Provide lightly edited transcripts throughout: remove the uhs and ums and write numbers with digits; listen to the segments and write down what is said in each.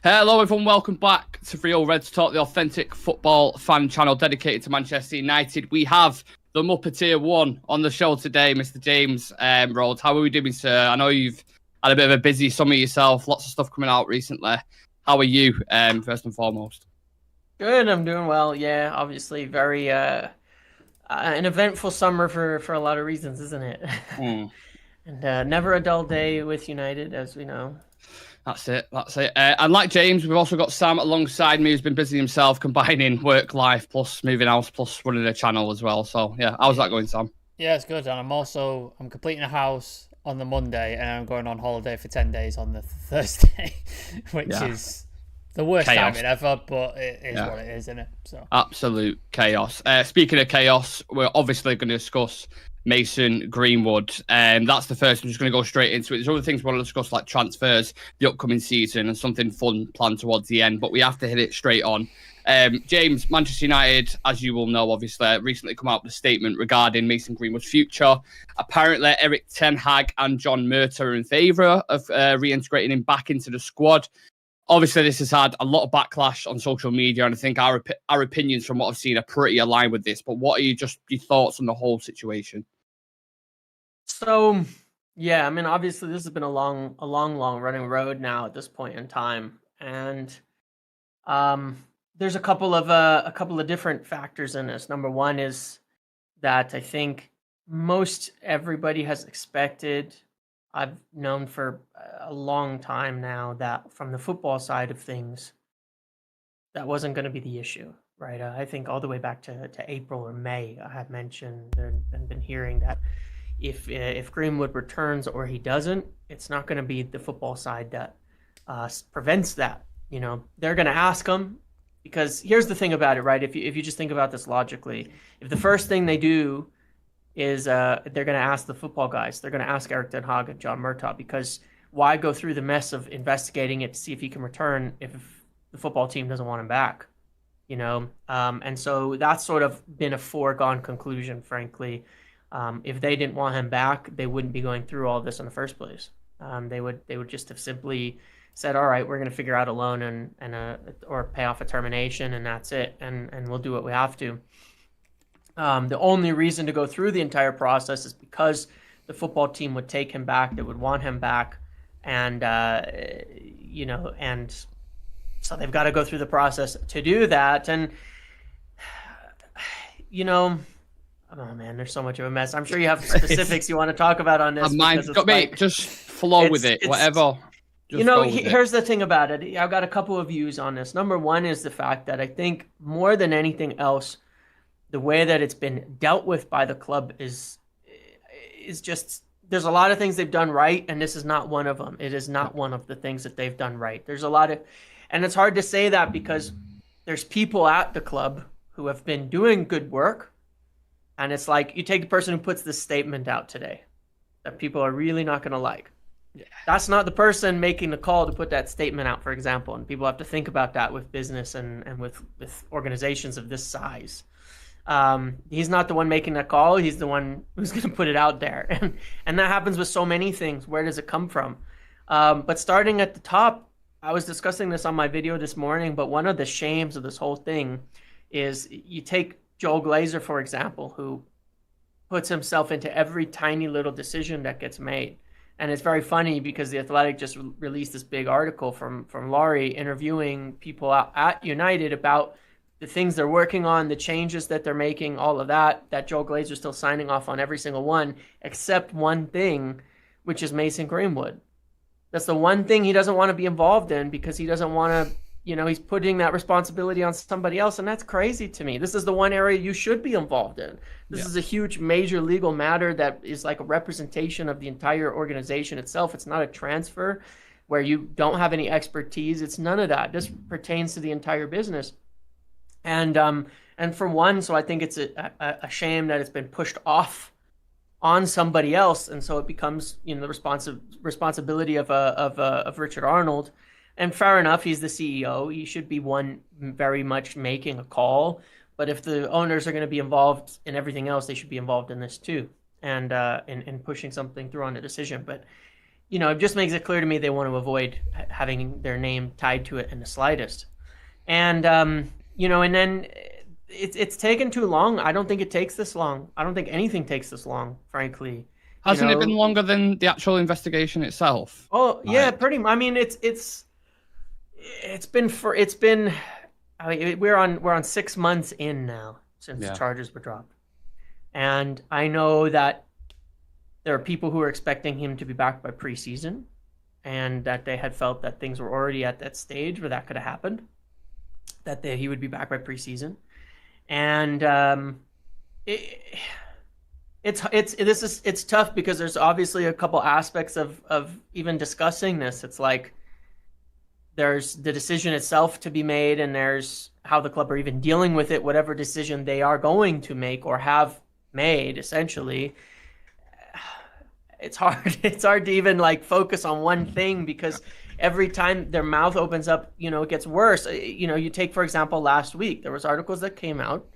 Hello everyone, welcome back to Real Reds Talk, the authentic football fan channel dedicated to Manchester United. We have the Muppetier 1 on the show today, Mr. James Rhodes. How are we doing, sir? I know you've had a bit of a busy summer yourself, lots of stuff coming out recently. How are you, first and foremost? Good, I'm doing well. Yeah, obviously very an eventful summer for a lot of reasons, isn't it? Mm. And never a dull day with United, as we know. That's it. And like James, we've also got Sam alongside me, who's been busy himself, combining work life plus moving house plus running a channel as well. So yeah, how's that going, Sam? Yeah, it's good. And I'm completing a house on the Monday, and I'm going on holiday for 10 days on the Thursday, which is the worst chaos. timing ever, but it is what it is, isn't it? So absolute chaos. Speaking of chaos, we're obviously going to discuss Mason Greenwood. That's the first. I'm just going to go straight into it. There's other things we want to discuss, like transfers, the upcoming season, and something fun planned towards the end, but we have to hit it straight on. James, Manchester United, as you will know, obviously, recently come out with a statement regarding Mason Greenwood's future. Apparently, Eric Ten Hag and John Murta are in favour of reintegrating him back into the squad. Obviously, this has had a lot of backlash on social media, and I think our opinions from what I've seen are pretty aligned with this. But what are your thoughts on the whole situation? So, yeah, I mean, obviously, this has been a long running road now at this point in time, and there's a couple of different factors in this. Number one is that I think most everybody has expected. I've known for a long time now that from the football side of things, that wasn't going to be the issue, right? I think all the way back to April or May, I had mentioned and been hearing that if Greenwood returns or he doesn't, it's not going to be the football side that prevents that. You know, they're going to ask him, because here's the thing about it, right? If you just think about this logically, if the first thing they do is they're going to ask the football guys, they're going to ask Eric Ten Hag and John Murtaugh, because why go through the mess of investigating it to see if he can return if the football team doesn't want him back, you know? And so that's sort of been a foregone conclusion, frankly. If they didn't want him back, they wouldn't be going through all this in the first place. They would just have simply said, all right, we're going to figure out a loan or pay off a termination, and that's it, and we'll do what we have to. The only reason to go through the entire process is because the football team would take him back, they would want him back, and and so they've got to go through the process to do that. And oh man, there's so much of a mess. I'm sure you have specifics you want to talk about on this. Just flow with it, whatever. Here's the thing about it. I've got a couple of views on this. Number one is the fact that I think more than anything else, the way that it's been dealt with by the club is just, there's a lot of things they've done right, and this is not one of them. It is not one of the things that they've done right. There's a lot of, and it's hard to say that because there's people at the club who have been doing good work, and it's like you take the person who puts this statement out today that people are really not going to like. Yeah. That's not the person making the call to put that statement out, for example, and people have to think about that with business and with organizations of this size. He's not the one making that call. He's the one who's going to put it out there. And that happens with so many things. Where does it come from? But starting at the top, I was discussing this on my video this morning, but one of the shames of this whole thing is you take Joel Glazer, for example, who puts himself into every tiny little decision that gets made. And it's very funny because The Athletic just released this big article from Laurie interviewing people at United about the things they're working on, the changes that they're making, all of that Joel Glazer's still signing off on every single one, except one thing, which is Mason Greenwood. That's the one thing he doesn't want to be involved in because he doesn't want to, he's putting that responsibility on somebody else, and that's crazy to me. This is the one area you should be involved in. This is a huge, major legal matter that is like a representation of the entire organization itself. It's not a transfer where you don't have any expertise. It's none of that. This pertains to the entire business. And for one, so I think it's a shame that it's been pushed off on somebody else, and so it becomes the responsibility of Richard Arnold. And fair enough, he's the CEO. He should be one very much making a call. But if the owners are going to be involved in everything else, they should be involved in this too, and in pushing something through on a decision. But it just makes it clear to me they want to avoid having their name tied to it in the slightest. And and then it's taken too long. I don't think it takes this long. I don't think anything takes this long, frankly. Hasn't it been longer than the actual investigation itself? Oh yeah, pretty much. I mean, we're on 6 months in now since the charges were dropped, and I know that there are people who are expecting him to be back by preseason, and that they had felt that things were already at that stage where that could have happened, that he would be back by preseason, and it's tough because there's obviously a couple aspects of even discussing this. It's like there's the decision itself to be made, and there's how the club are even dealing with it, whatever decision they are going to make or have made, essentially. It's hard to even like focus on one thing, because every time their mouth opens up, it gets worse. You take, for example, last week, there was articles that came out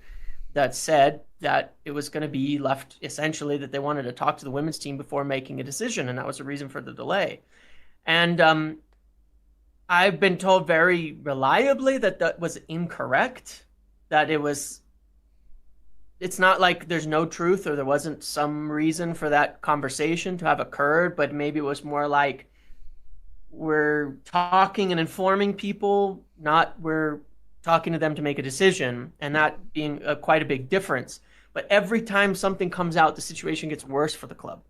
that said that it was going to be left, essentially, that they wanted to talk to the women's team before making a decision, and that was the reason for the delay. And I've been told very reliably that was incorrect, that it's not like there's no truth or there wasn't some reason for that conversation to have occurred, but maybe it was more like we're talking and informing people, not we're talking to them to make a decision, and that being quite a big difference. But every time something comes out, the situation gets worse for the club.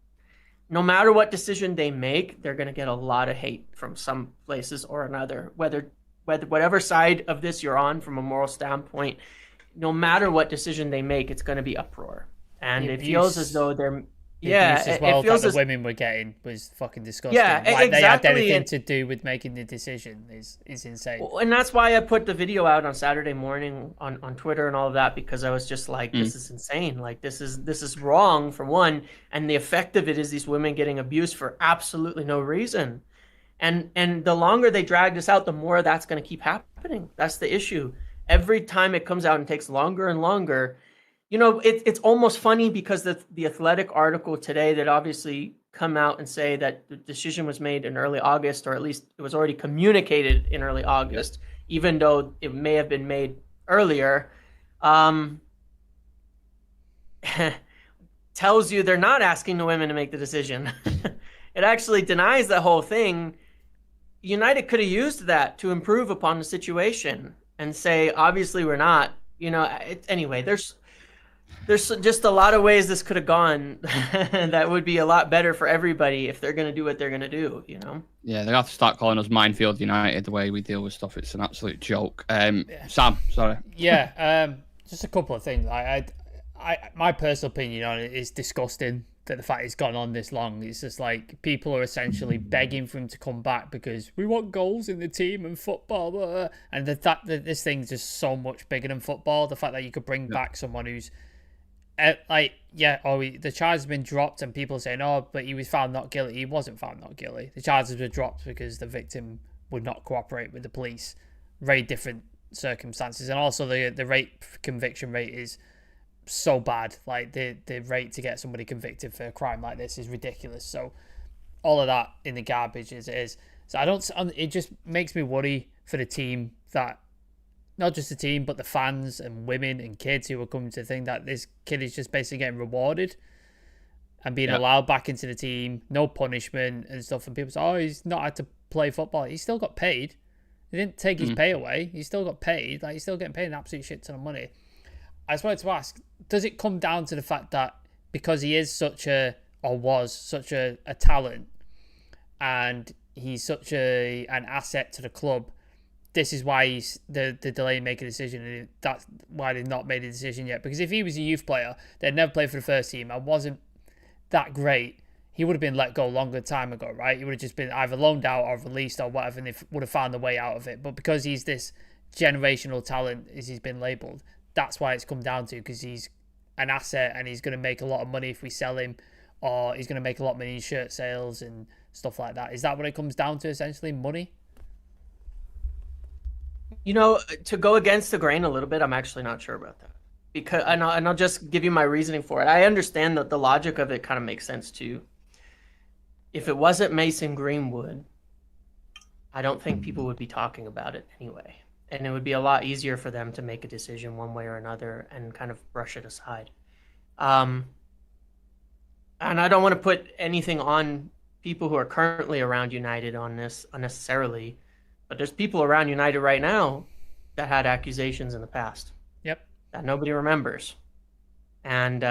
No matter what decision they make, they're going to get a lot of hate from some places or another, whatever side of this you're on from a moral standpoint. No matter what decision they make, it's going to be uproar, and it feels as though they're it feels as women were getting was fucking disgusting. Yeah, like exactly. They had anything to do with making the decision is insane. And that's why I put the video out on Saturday morning on Twitter and all of that, because I was just like, this is insane. Like this is wrong, for one, and the effect of it is these women getting abused for absolutely no reason. And the longer they drag this out, the more that's going to keep happening. That's the issue. Every time it comes out and takes longer and longer, it's almost funny, because the Athletic article today that obviously come out and say that the decision was made in early August, or at least it was already communicated in early August, even though it may have been made earlier, tells you they're not asking the women to make the decision. It actually denies the whole thing. United could have used that to improve upon the situation and say, obviously we're not, anyway, there's just a lot of ways this could have gone that would be a lot better for everybody if they're going to do what they're going to do, Yeah, they have to start calling us Minefield United the way we deal with stuff. It's an absolute joke. Sam, sorry. Yeah, just a couple of things. My personal opinion on it is disgusting that the fact it's gone on this long. It's just like people are essentially begging for him to come back because we want goals in the team and football. Blah, blah. And the fact that this thing's just so much bigger than football. The fact that you could bring back someone who's the charge has been dropped, and people saying, oh, but he was found not guilty. He wasn't found not guilty. The charges were dropped because the victim would not cooperate with the police. Very different circumstances. And also the rape conviction rate is so bad. Like the rate to get somebody convicted for a crime like this is ridiculous. So all of that in the garbage as it is. So it just makes me worry for the team, that not just the team, but the fans and women and kids who are coming to think that this kid is just basically getting rewarded and being allowed back into the team, no punishment and stuff. And people say, oh, he's not had to play football. He still got paid. They didn't take his pay away. He still got paid. Like, he's still getting paid an absolute shit ton of money. I just wanted to ask, does it come down to the fact that because he is was such a talent, and he's such an asset to the club, this is why he's the delay in making a decision, and that's why they've not made a decision yet? Because if he was a youth player, they'd never played for the first team and wasn't that great, he would have been let go longer time ago, right? He would have just been either loaned out or released or whatever, and they would have found a way out of it. But because he's this generational talent, as he's been labelled, that's why it's come down to, because he's an asset and he's going to make a lot of money if we sell him, or he's going to make a lot of money in shirt sales and stuff like that. Is that what it comes down to, essentially? Money? To go against the grain a little bit, I'm actually not sure about that. Because, and I'll just give you my reasoning for it. I understand that the logic of it kind of makes sense too. if it wasn't Mason Greenwood, I don't think people would be talking about it anyway. And it would be a lot easier for them to make a decision one way or another and kind of brush it aside. And I don't want to put anything on people who are currently around United on this unnecessarily, but there's people around United right now that had accusations in the past. Yep. That nobody remembers. And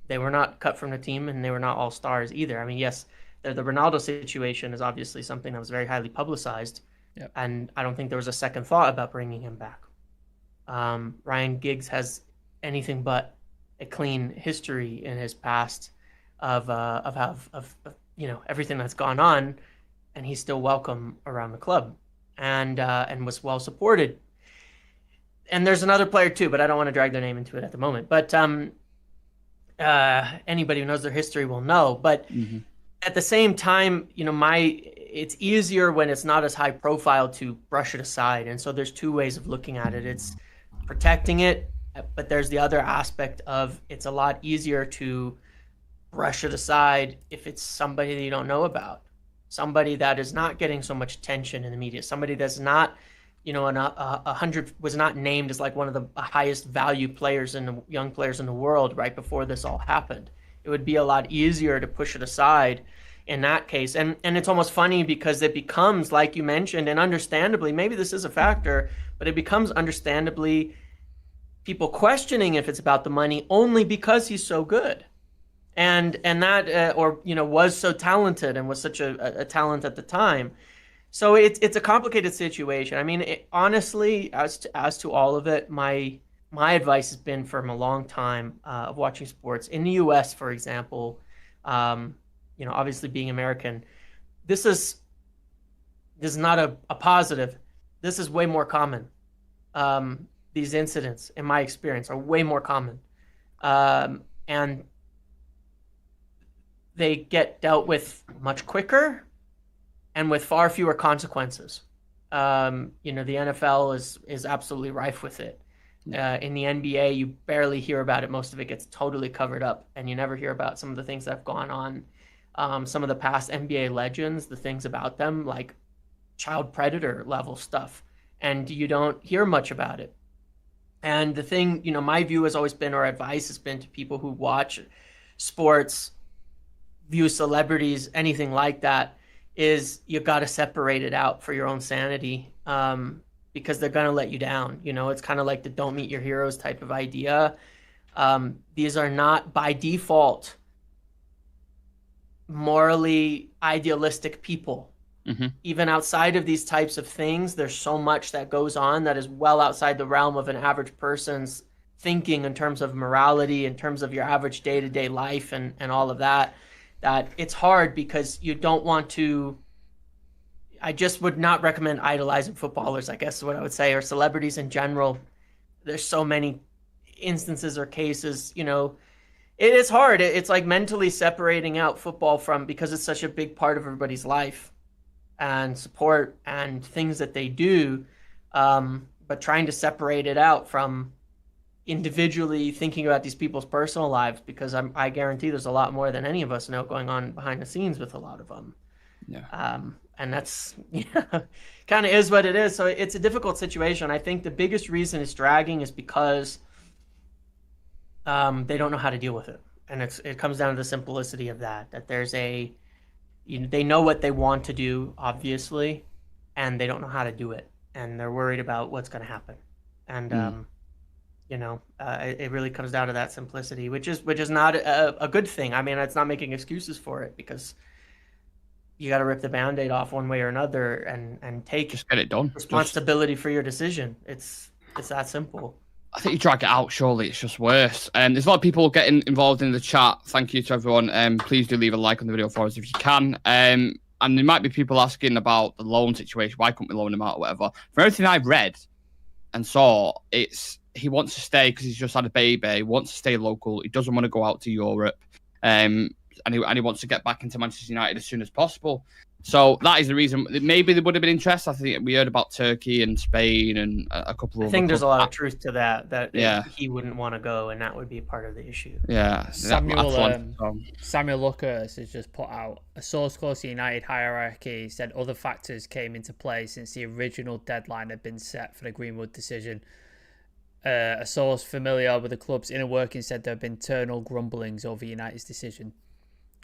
they were not cut from the team, and they were not all stars either. I mean, yes, the Ronaldo situation is obviously something that was very highly publicized. Yep. And I don't think there was a second thought about bringing him back. Ryan Giggs has anything but a clean history in his past of everything that's gone on, and he's still welcome around the club, and was well supported. And there's another player too, but I don't want to drag their name into it at the moment. But anybody who knows their history will know. But at the same time, it's easier when it's not as high profile to brush it aside. And so there's two ways of looking at it. It's protecting it, but there's the other aspect of it's a lot easier to brush it aside if it's somebody that you don't know about, somebody that is not getting so much attention in the media, somebody that's not, was not named as like one of the highest value players and young players in the world right before this all happened. It would be a lot easier to push it aside in that case. And it's almost funny because it becomes, like you mentioned, and understandably, maybe this is a factor, but it becomes understandably people questioning if it's about the money only because he's so good. And that, was so talented and was such a talent at the time. So it's a complicated situation. I mean, honestly, as to all of it, my advice has been from a long time of watching sports in the U.S., for example. Obviously being American, this is not a positive. This is way more common. These incidents, in my experience, are way more common, and they get dealt with much quicker and with far fewer consequences. The NFL is absolutely rife with it. In the NBA, you barely hear about it. Most of it gets totally covered up, and you never hear about some of the things that have gone on. Some of the past NBA legends, the things about them, like child predator level stuff, and you don't hear much about it. And the thing, my view has always been, or advice has been to people who watch sports, view celebrities, anything like that, is you got to separate it out for your own sanity, because they're going to let you down. It's kind of like the don't meet your heroes type of idea. These are not by default morally idealistic people. Even outside of these types of things, there's so much that goes on that is well outside the realm of an average person's thinking in terms of morality, in terms of your average day-to-day life and all of that it's hard because you don't want to. I just would not recommend idolizing footballers, I guess is what I would say, or celebrities in general. There's so many instances or cases, it is hard. It's like mentally separating out football because it's such a big part of everybody's life and support and things that they do, but trying to separate it out from individually thinking about these people's personal lives, because I guarantee there's a lot more than any of us know going on behind the scenes with a lot of them. And that's kind of is what it is. So it's a difficult situation. I think the biggest reason it's dragging is because they don't know how to deal with it. And it comes down to the simplicity of that there's they know what they want to do, obviously, and they don't know how to do it. And they're worried about what's going to happen. And, it really comes down to that simplicity, which is not a good thing. I mean, it's not making excuses for it, because you got to rip the Band-Aid off one way or another and just get it done. Responsibility for your decision. It's that simple. I think you drag it out, surely it's just worse. There's a lot of people getting involved in the chat. Thank you to everyone. Please do leave a like on the video for us if you can. And there might be people asking about the loan situation. Why couldn't we loan him out or whatever? From everything I've read and saw, he wants to stay because he's just had a baby. He wants to stay local. He doesn't want to go out to Europe. And he wants to get back into Manchester United as soon as possible. So that is the reason. Maybe there would have been interest. I think we heard about Turkey and Spain and a couple of. I think there's a lot of truth to that. Yeah. He wouldn't want to go, and that would be part of the issue. Yeah. Samuel Lucas has just put out a source close to United hierarchy said other factors came into play since the original deadline had been set for the Greenwood decision. A source familiar with the club's inner workings said there have been internal grumblings over United's decision.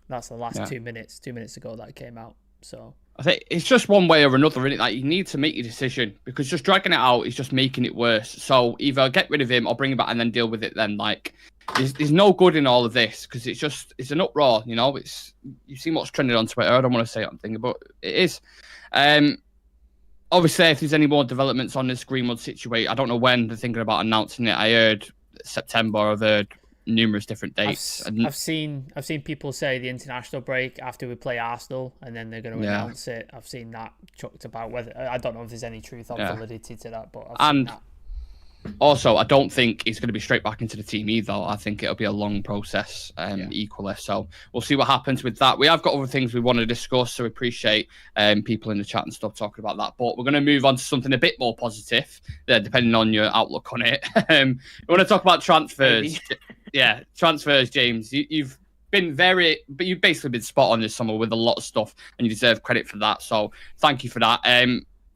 That's the last 2 minutes. 2 minutes ago that came out. So I think it's just one way or another, isn't it? Like, you need to make your decision, because just dragging it out is just making it worse. So either get rid of him or bring him back and then deal with it then. Like, there's no good in all of this, because it's an uproar, you know. You've seen what's trending on Twitter. I don't want to say it on thing, but it is. Obviously, if there's any more developments on this Greenwood situation, I don't know when they're thinking about announcing it. I heard September. I've heard numerous different dates. I've seen people say the international break after we play Arsenal, and then they're going to announce it. I've seen that chucked about. Whether I don't know if there's any truth or validity to that, but I've seen that. Also, I don't think he's going to be straight back into the team either. I think it'll be a long process equally. So we'll see what happens with that. We have got other things we want to discuss, so we appreciate people in the chat and stuff talking about that. But we're going to move on to something a bit more positive, depending on your outlook on it. We want to talk about transfers. Yeah, transfers, James. You've basically been spot on this summer with a lot of stuff, and you deserve credit for that. So thank you for that.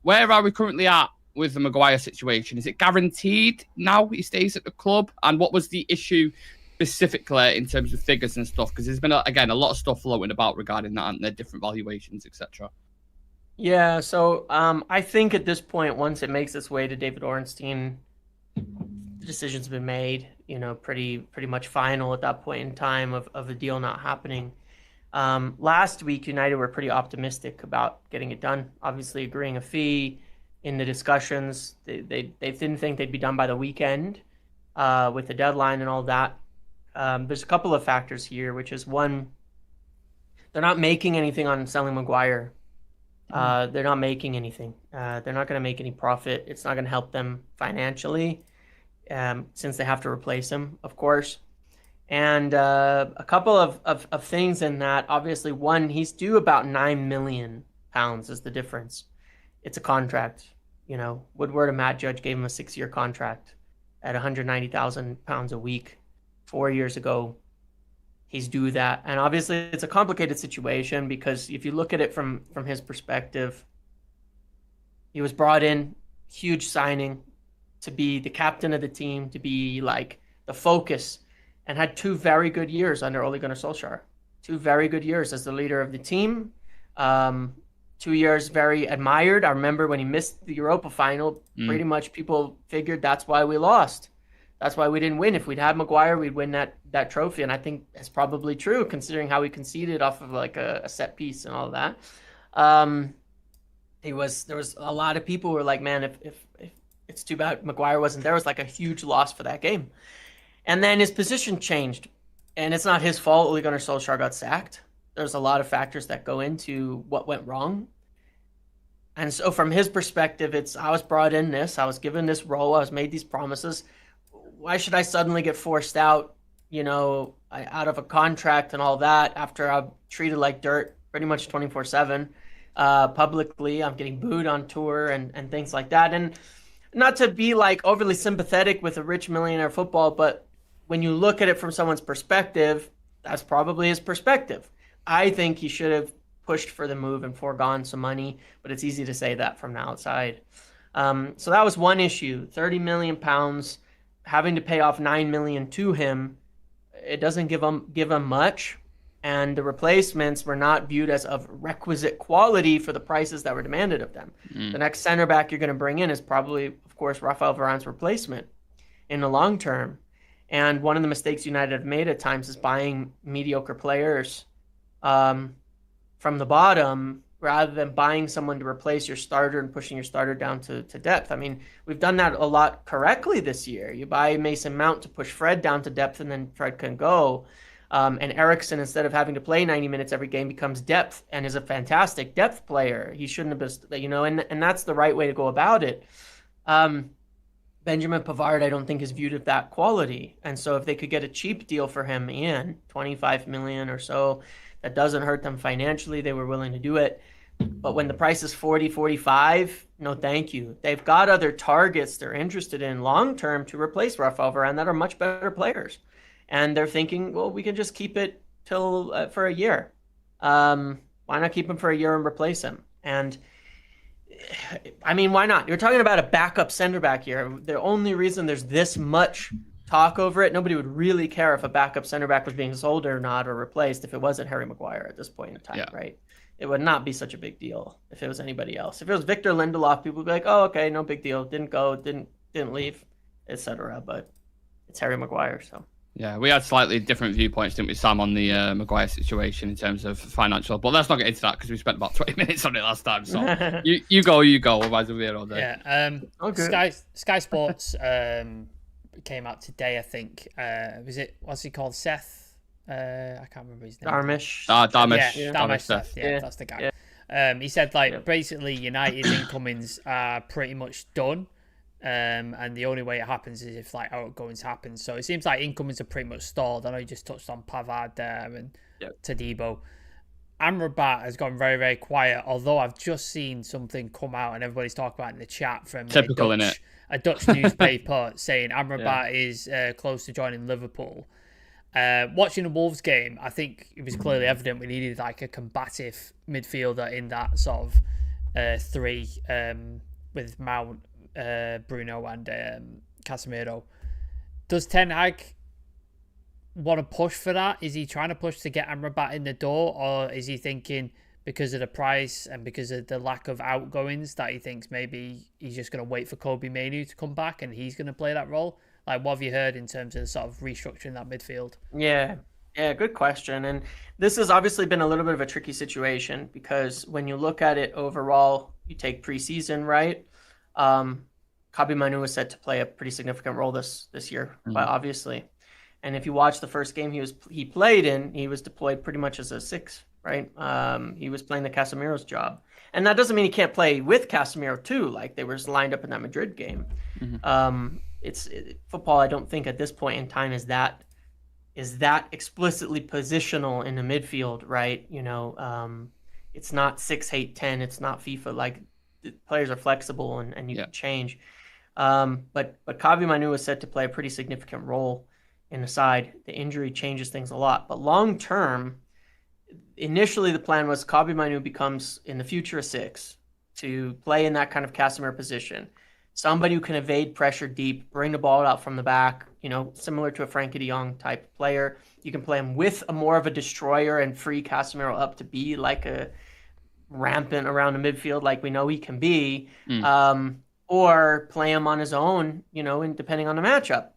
Where are we currently at with the Maguire situation? Is it guaranteed now he stays at the club? And what was the issue specifically in terms of figures and stuff? Because there's been, again, a lot of stuff floating about regarding that and their different valuations, etc. Yeah, so I think at this point, once it makes its way to David Ornstein, the decision's been made, you know, pretty much final at that point in time of the deal not happening. Last week, United were pretty optimistic about getting it done, obviously agreeing a fee. In the discussions, they didn't think they'd be done by the weekend with the deadline and all that. There's a couple of factors here, which is one, they're not making anything on selling Maguire. They're not making anything. They're not going to make any profit. It's not going to help them financially since they have to replace him, of course. And a couple of things in that, obviously, one, he's due about £9 million is the difference. It's a contract. You know, Woodward and Matt Judge gave him a 6-year contract at £190,000 a week 4 years ago. He's due that. And obviously it's a complicated situation because if you look at it from his perspective, he was brought in, huge signing, to be the captain of the team, to be like the focus, and had 2 very good years under Ole Gunnar Solskjaer. 2 very good years as the leader of the team. 2 years very admired. I remember when he missed the Europa final, pretty much people figured that's why we lost. That's why we didn't win. If we'd had Maguire, we'd win that trophy. And I think that's probably true, considering how we conceded off of like a set piece and all that. There was a lot of people who were like, man, if it's too bad Maguire wasn't there. It was like a huge loss for that game. And then his position changed. And it's not his fault Ole Gunnar Solskjaer got sacked. There's a lot of factors that go into what went wrong. And so from his perspective, I was brought in this, I was given this role, I was made these promises. Why should I suddenly get forced out, you know, out of a contract and all that after I'm treated like dirt pretty much 24/7 publicly? I'm getting booed on tour and things like that. And not to be like overly sympathetic with a rich millionaire football, but when you look at it from someone's perspective, that's probably his perspective. I think he should have pushed for the move and foregone some money, but it's easy to say that from the outside. So that was one issue. £30 million, having to pay off $9 million to him. It doesn't give him much, and the replacements were not viewed as of requisite quality for the prices that were demanded of them. The next center back you're going to bring in is probably, of course, Rafael Varane's replacement in the long term. And one of the mistakes United have made at times is buying mediocre players from the bottom rather than buying someone to replace your starter and pushing your starter down to depth. I mean, we've done that a lot correctly this year. You buy Mason Mount to push Fred down to depth, and then Fred can go. And Eriksen, instead of having to play 90 minutes every game, becomes depth and is a fantastic depth player. He shouldn't have been, you know, and that's the right way to go about it. Benjamin Pavard, I don't think, is viewed of that quality. And so if they could get a cheap deal for him in 25 million or so, that doesn't hurt them financially, they were willing to do it. But when the price is 40, 45, no thank you. They've got other targets they're interested in long term to replace Rafael Varane that are much better players. And they're thinking, well, we can just keep it till for a year. Why not keep him for a year and replace him? And I mean, why not? You're talking about a backup center back here. The only reason there's this much talk over it, nobody would really care if a backup center back was being sold or not or replaced if it wasn't Harry Maguire at this point in time, right? It would not be such a big deal if it was anybody else. If it was Victor Lindelof, people would be like, oh, okay, no big deal. Didn't go, didn't leave, etc. But it's Harry Maguire, so. Yeah, we had slightly different viewpoints, didn't we, Sam, on the Maguire situation in terms of financial. But let's not get into that because we spent about 20 minutes on it last time. So you go. Otherwise, we'll be here all day. Yeah. Okay. Sky Sports came out today, I think. What's he called? Seth? I can't remember his name. Darmish. Darmish Seth. Yeah, that's the guy. Yeah. He said, basically, United's incomings are pretty much done. And the only way it happens is if outgoings happen. So it seems like incomings are pretty much stalled. I know you just touched on Pavard there and Todibo. Amrabat has gone very, very quiet, although I've just seen something come out and everybody's talking about it in the chat from a Dutch newspaper saying Amrabat is close to joining Liverpool. Watching the Wolves game, I think it was clearly evident we needed a combative midfielder in that sort of three with Mount, Bruno and Casemiro. Does Ten Hag want to push for that? Is he trying to push to get Amrabat in the door, or is he thinking because of the price and because of the lack of outgoings that he thinks maybe he's just going to wait for Kobe Mainoo to come back and he's going to play that role? What have you heard in terms of sort of restructuring that midfield? Yeah, good question. And this has obviously been a little bit of a tricky situation because when you look at it overall, you take preseason, right? Kobe Mainoo was set to play a pretty significant role this year, obviously. And if you watch the first game he played in, he was deployed pretty much as a 6, right? He was playing the Casemiro's job. And that doesn't mean he can't play with Casemiro too, like they were lined up in that Madrid game. Football, I don't think at this point in time is that explicitly positional in the midfield, right? It's not 6, 8, 10. It's not FIFA. The players are flexible and you can change. But Kobe Mainoo was set to play a pretty significant role in the side. The injury changes things a lot. But long term, initially the plan was Kobe Mainoo becomes in the future a 6 to play in that kind of Casemiro position. Somebody who can evade pressure deep, bring the ball out from the back, similar to a Frankie de Jong type player. You can play him with a more of a destroyer and free Casemiro up to be like a rampant around the midfield like we know he can be, or play him on his own, and depending on the matchup.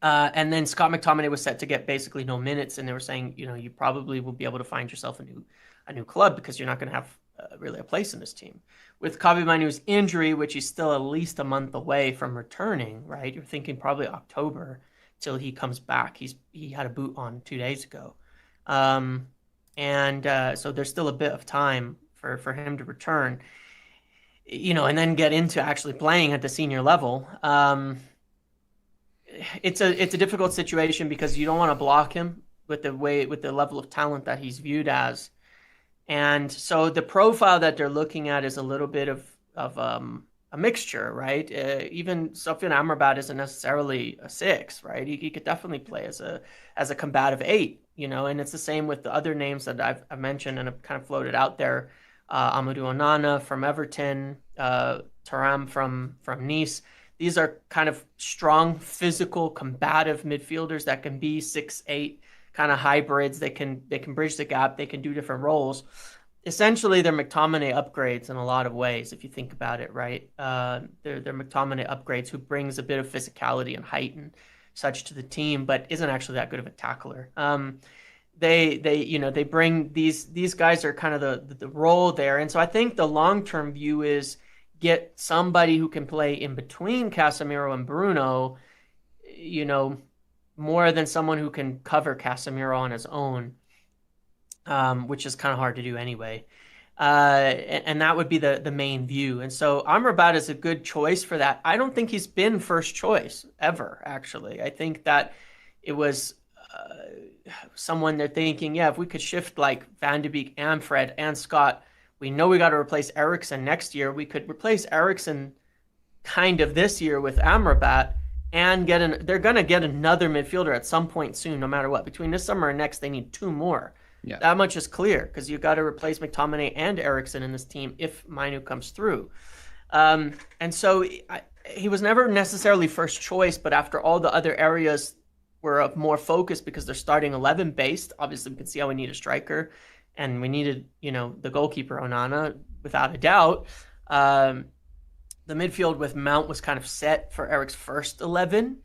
And then Scott McTominay was set to get basically no minutes, and they were saying, you probably will be able to find yourself a new club because you're not going to have really a place in this team. With Kobe Mainoo's injury, which he's still at least a month away from returning, right? You're thinking probably October till he comes back. He had a boot on 2 days ago. So there's still a bit of time for him to return, and then get into actually playing at the senior level. It's a difficult situation because you don't want to block him with the level of talent that he's viewed as. And so the profile that they're looking at is a little bit of a mixture, right? Even Sofiane Amrabat isn't necessarily a 6, right? He could definitely play as a combative 8, and it's the same with the other names that I've mentioned and have kind of floated out there. Amadou Onana from Everton, Thuram from Nice. These are kind of strong, physical, combative midfielders that can be 6, 8, kind of hybrids. They can bridge the gap. They can do different roles. Essentially, they're McTominay upgrades in a lot of ways, if you think about it, right? They're McTominay upgrades who brings a bit of physicality and height and such to the team, but isn't actually that good of a tackler. They bring these guys are kind of the role there, and so I think the long-term view is get somebody who can play in between Casemiro and Bruno, more than someone who can cover Casemiro on his own, which is kind of hard to do anyway. And that would be the main view. And so Amrabat is a good choice for that. I don't think he's been first choice ever, actually. I think that it was someone they're thinking, if we could shift like Van de Beek and Fred and Scott, We know we got to replace Eriksen next year. We could replace Eriksen kind of this year with Amrabat and they're going to get another midfielder at some point soon, no matter what. Between this summer and next, they need 2 more. Yeah. That much is clear because you got to replace McTominay and Eriksen in this team if Mainu comes through. And so he was never necessarily first choice, but after all the other areas were of more focus because they're starting 11 based, obviously we can see how we need a striker and we needed, the goalkeeper Onana without a doubt. The midfield with Mount was kind of set for Eric's first 11.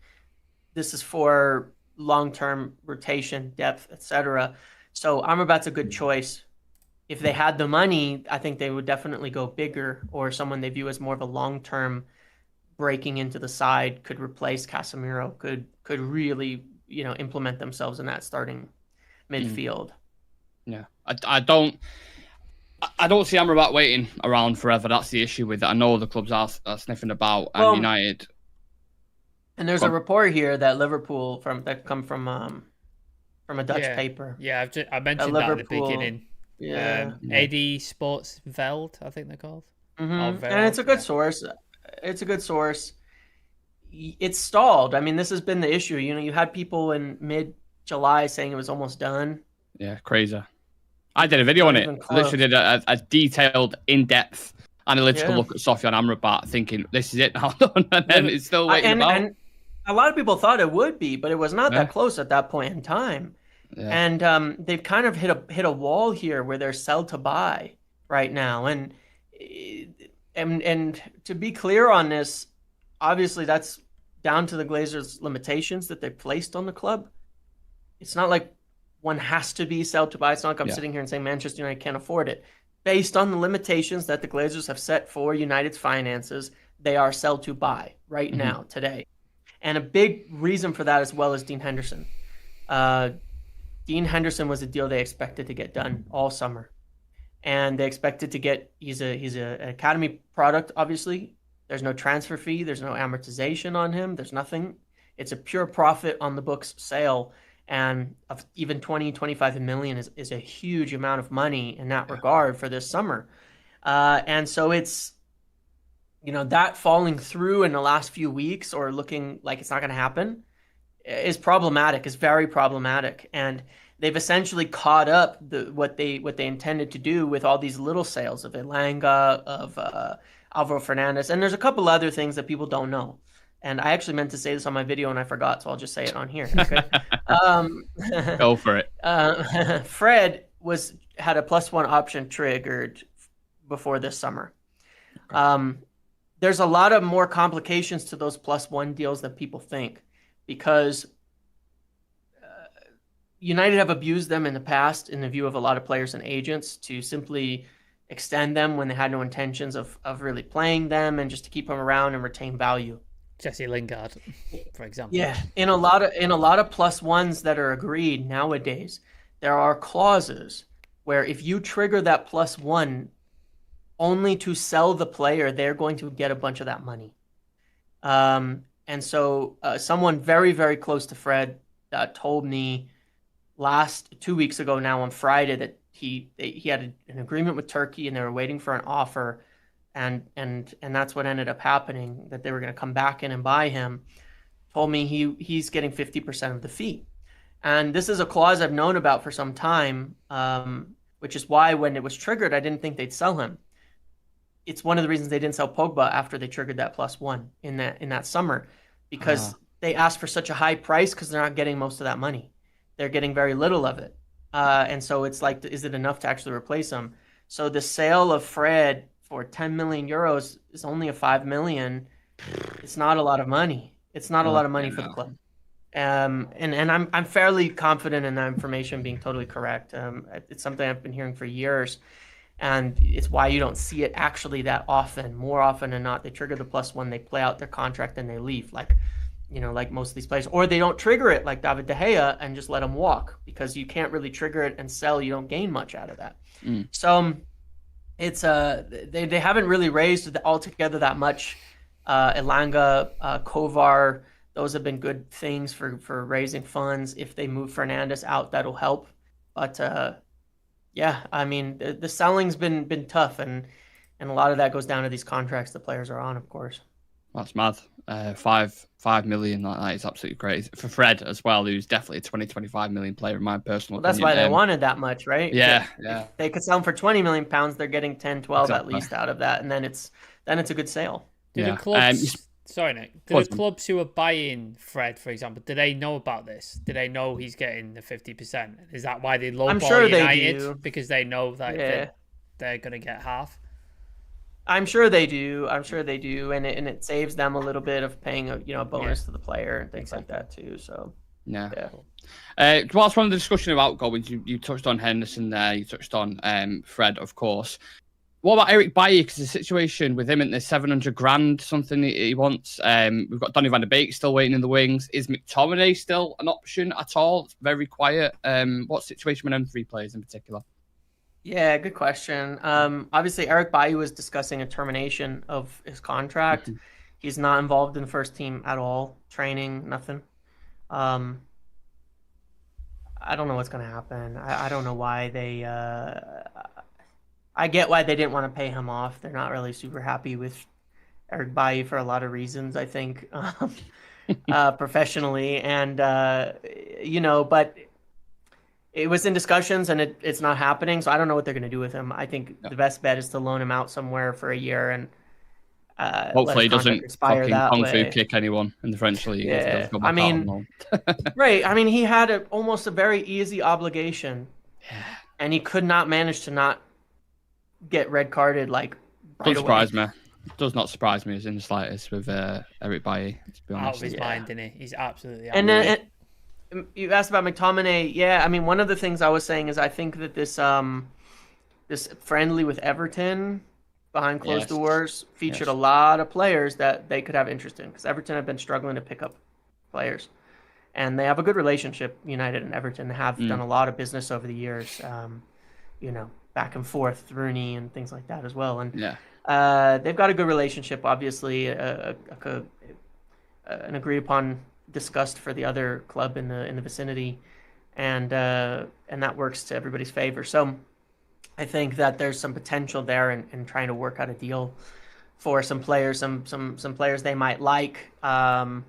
This is for long-term rotation, depth, etc. So Amrabat's a good choice. If they had the money, I think they would definitely go bigger, or someone they view as more of a long-term breaking into the side, could replace Casemiro, could really, implement themselves in that starting midfield. Yeah, I don't see Amrabat waiting around forever. That's the issue with it. I know the clubs are sniffing about, and United. And there's a report here that Liverpool that come from a Dutch paper. Yeah, I mentioned that at the beginning. Yeah, AD Sportsveld, I think they're called. Mm-hmm. And it's a good source. It's a good source. It's stalled. I mean, this has been the issue. You had people in mid-July saying it was almost done. Yeah, crazy. I did a video on it. Literally did a detailed, in-depth analytical look at Sofiane Amrabat, thinking this is it now, and then it's still waiting about. And a lot of people thought it would be, but it was not that close at that point in time. Yeah. And they've kind of hit a wall here where they're sell to buy right now. And to be clear on this, obviously that's down to the Glazers' limitations that they placed on the club. It's not like one has to be sell to buy. It's not like I'm sitting here and saying Manchester United can't afford it. Based on the limitations that the Glazers have set for United's finances, they are sell to buy right now, today. And a big reason for that as well is Dean Henderson. Dean Henderson was a deal they expected to get done all summer. And they expected to get, he's an academy product, obviously. There's no transfer fee. There's no amortization on him. There's nothing. It's a pure profit on the books sale. And of even 20-25 million is a huge amount of money in that regard for this summer. And so it's, that falling through in the last few weeks or looking like it's not going to happen is problematic, is very problematic. And they've essentially caught up what they intended to do with all these little sales of Elanga, of Alvaro Fernandez. And there's a couple other things that people don't know. And I actually meant to say this on my video and I forgot, so I'll just say it on here. Okay. Go for it. Fred had a +1 option triggered before this summer. There's a lot of more complications to those +1 deals than people think, because United have abused them in the past in the view of a lot of players and agents to simply extend them when they had no intentions of really playing them and just to keep them around and retain value. Jesse Lingard, for example. Yeah, in a lot of +1s that are agreed nowadays, there are clauses where if you trigger that +1 only to sell the player, they're going to get a bunch of that money. And so someone very, very close to Fred told me 2 weeks ago now on Friday that he had an agreement with Turkey and they were waiting for an offer. And that's what ended up happening, that they were going to come back in and buy him. Told me he's getting 50% of the fee. And this is a clause I've known about for some time, which is why when it was triggered, I didn't think they'd sell him. It's one of the reasons they didn't sell Pogba after they triggered that +1 in that summer, because they asked for such a high price because they're not getting most of that money. They're getting very little of it. And so it's like, is it enough to actually replace him? So the sale of Fred for 10 million euros is only a 5 million. It's not a lot of money. It's not a lot of money for the club. And I'm fairly confident in that information being totally correct. It's something I've been hearing for years, and it's why you don't see it actually that often. More often than not, they trigger the +1, they play out their contract, and they leave, like most of these players. Or they don't trigger it like David De Gea and just let him walk, because you can't really trigger it and sell. You don't gain much out of that. So it's they haven't really raised altogether that much. Elanga, Kovar, those have been good things for raising funds. If they move Fernandez out, that'll help. But Yeah, I mean the selling's been tough, and a lot of that goes down to these contracts the players are on, of course. That's mad. 5 million, that is absolutely crazy. For Fred as well, who's definitely a 25 million player in my personal Well, that's opinion. why they wanted that much, right? Yeah, If they could sell him for 20 million pounds, they're getting 10, 12 at exactly. least out of that, and then it's a good sale. Do the clubs? Sorry, Nick. Do the clubs who are buying Fred, for example, do they know about this? Do they know he's getting the 50%? Is that why they lowball sure United? they do. Because they know that they're going to get half? I'm sure they do. And it saves them a little bit of paying a bonus to the player and things like that too. So yeah. Whilst we're on the discussion about outgoings, you touched on Henderson there. You touched on Fred, of course. What about Eric Bailly? Because the situation with him, and there's 700 grand something he wants. We've got Donny van de Beek still waiting in the wings. Is McTominay still an option at all? It's very quiet. What situation with them three players in particular? Yeah, good question. Obviously, Eric Bailly was discussing a termination of his contract. Mm-hmm. He's not involved in the first team at all. Training, nothing. I don't know what's going to happen. I don't know why they... I get why they didn't want to pay him off. They're not really super happy with Eric Bailly for a lot of reasons, I think, professionally. And, but it was in discussions and it's not happening. So I don't know what they're going to do with him. I think the best bet is to loan him out somewhere for a year and hopefully he doesn't fucking kung fu kick anyone in the French league. Yeah. I mean, right. I mean, he had almost a very easy obligation and he could not manage to not get red carded right away. Does not surprise me as in the slightest with Eric Bailly, to be honest. Out of his mind, isn't he? He's absolutely out. And then you asked about McTominay. Yeah, I mean, one of the things I was saying is I think that this friendly with Everton behind closed doors featured a lot of players that they could have interest in, because Everton have been struggling to pick up players, and they have a good relationship. United and Everton have done a lot of business over the years. Back and forth, Rooney and things like that as well. And they've got a good relationship, obviously, an agreed upon discussed for the other club in the vicinity, and that works to everybody's favor. So I think that there's some potential there in trying to work out a deal for some players, some players they might like, and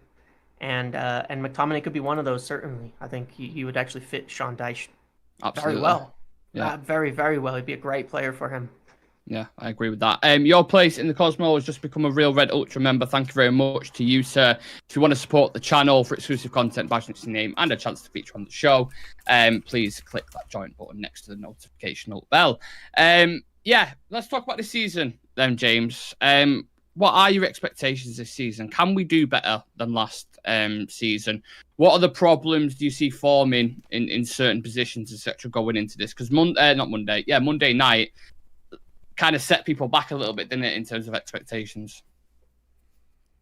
McTominay could be one of those. Certainly, I think he would actually fit Sean Dyche very well. Yeah, very, very well. He'd be a great player for him. Yeah, I agree with that. Your place in the Cosmo has just become a Real Red Ultra member. Thank you very much to you, sir. If you want to support the channel for exclusive content, badge next to your name, and a chance to feature on the show, please click that join button next to the notification bell. Let's talk about this season then, James. What are your expectations this season? Can we do better than last season? What are the problems do you see forming in certain positions, etc., going into this? Because Monday night kind of set people back a little bit, didn't it, in terms of expectations?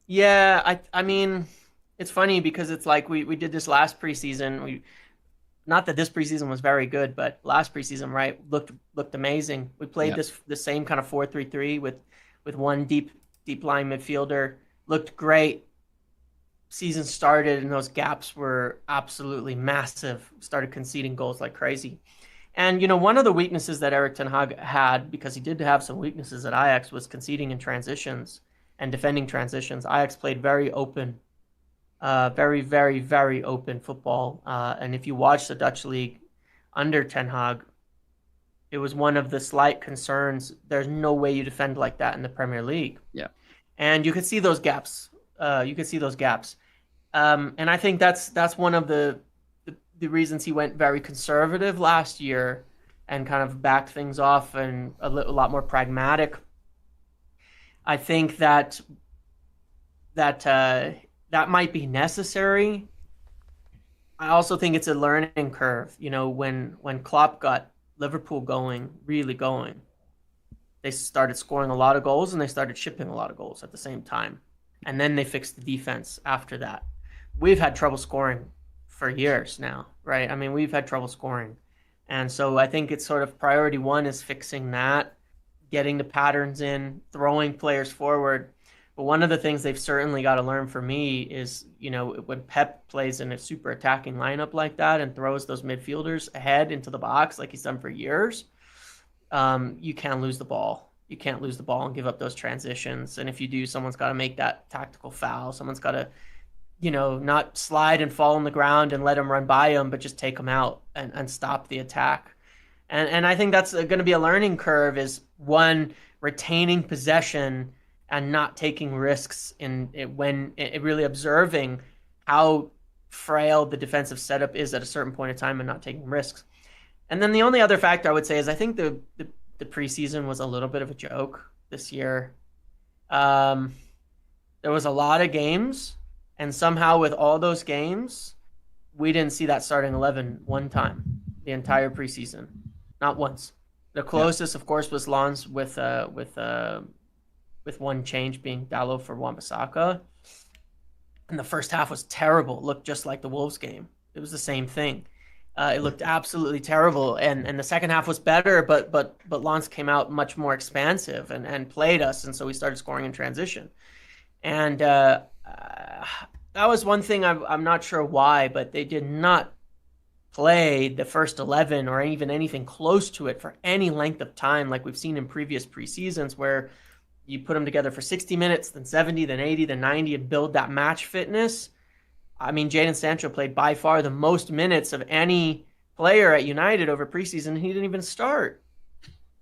Yeah, I mean, it's funny because it's like we did this last preseason. Not that this preseason was very good, but last preseason, right, looked amazing. We played the same kind of 4-3-3 with one deep line midfielder. Looked great. Season started and those gaps were absolutely massive. Started conceding goals like crazy. And, one of the weaknesses that Erik ten Hag had, because he did have some weaknesses at Ajax, was conceding in transitions and defending transitions. Ajax played very open, very, very, very open football. And if you watch the Dutch league under Ten Hag, it was one of the slight concerns. There's no way you defend like that in the Premier League. Yeah. And you could see those gaps. And I think that's one of the reasons he went very conservative last year and kind of backed things off and a lot more pragmatic. I think that might be necessary. I also think it's a learning curve. When Klopp got Liverpool really going, they started scoring a lot of goals and they started shipping a lot of goals at the same time. And then they fixed the defense after that. We've had trouble scoring for years now, right? I mean, we've had trouble scoring. And so I think it's sort of priority one is fixing that, getting the patterns in, throwing players forward. But one of the things they've certainly got to learn for me is, when Pep plays in a super attacking lineup like that and throws those midfielders ahead into the box like he's done for years – you can lose the ball. You can't lose the ball and give up those transitions. And if you do, someone's got to make that tactical foul. Someone's got to, not slide and fall on the ground and let them run by them, but just take them out and stop the attack. And I think that's going to be a learning curve, is one, retaining possession and not taking risks when really observing how frail the defensive setup is at a certain point in time and not taking risks. And then the only other factor I would say is I think the preseason was a little bit of a joke this year. There was a lot of games, and somehow with all those games, we didn't see that starting 11 one time the entire preseason. Not once. The closest, of course, was Lons with one change being Dalot for Wan-Bissaka. And the first half was terrible. It looked just like the Wolves game. It was the same thing. It looked absolutely terrible. And the second half was better, but Lens came out much more expansive and played us, and so we started scoring in transition. And that was one thing I'm not sure why, but they did not play the first 11 or even anything close to it for any length of time like we've seen in previous preseasons, where you put them together for 60 minutes, then 70, then 80, then 90, and build that match fitness. I mean, Jadon Sancho played by far the most minutes of any player at United over preseason. He didn't even start.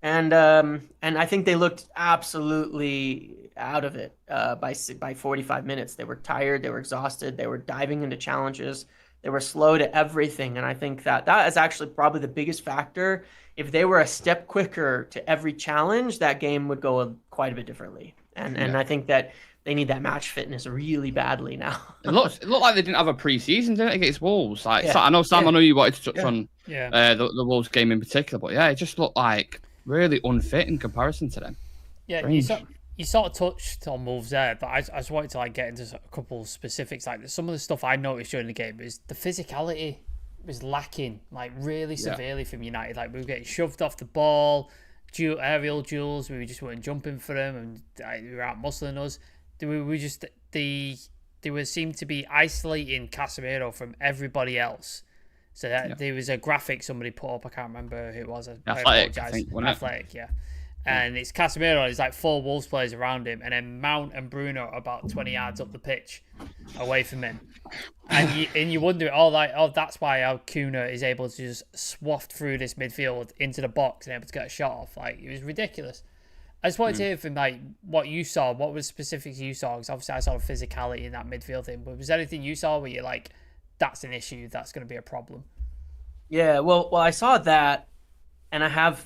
And I think they looked absolutely out of it by 45 minutes. They were tired. They were exhausted. They were diving into challenges. They were slow to everything. And I think that is actually probably the biggest factor. If they were a step quicker to every challenge, that game would go quite a bit differently. And I think that they need that match fitness really badly now. It looked like they didn't have a pre-season, didn't it, against Wolves? I know, Sam, I know you wanted to touch on the Wolves game in particular, but it just looked like really unfit in comparison to them. Yeah, you sort of touched on Wolves there, but I just wanted to get into a couple of specifics. Some of the stuff I noticed during the game is the physicality was lacking, really severely from United. We were getting shoved off the ball, aerial duels, we just weren't jumping for them, and they were out muscling us. They seemed to be isolating Casemiro from everybody else. So there was a graphic somebody put up, I can't remember who it was. Athletic, I think, Athletic, yeah. And it's Casemiro, there's 4 Wolves players around him, and then Mount and Bruno are about 20 yards up the pitch away from him. And you wonder, that's why Kuna is able to just swaft through this midfield into the box and able to get a shot off. It was ridiculous. I just wanted to hear from what you saw, what was specifics you saw, because obviously I saw the physicality in that midfield thing, but was there anything you saw where you're that's an issue, that's going to be a problem? Yeah, well, I saw that, and I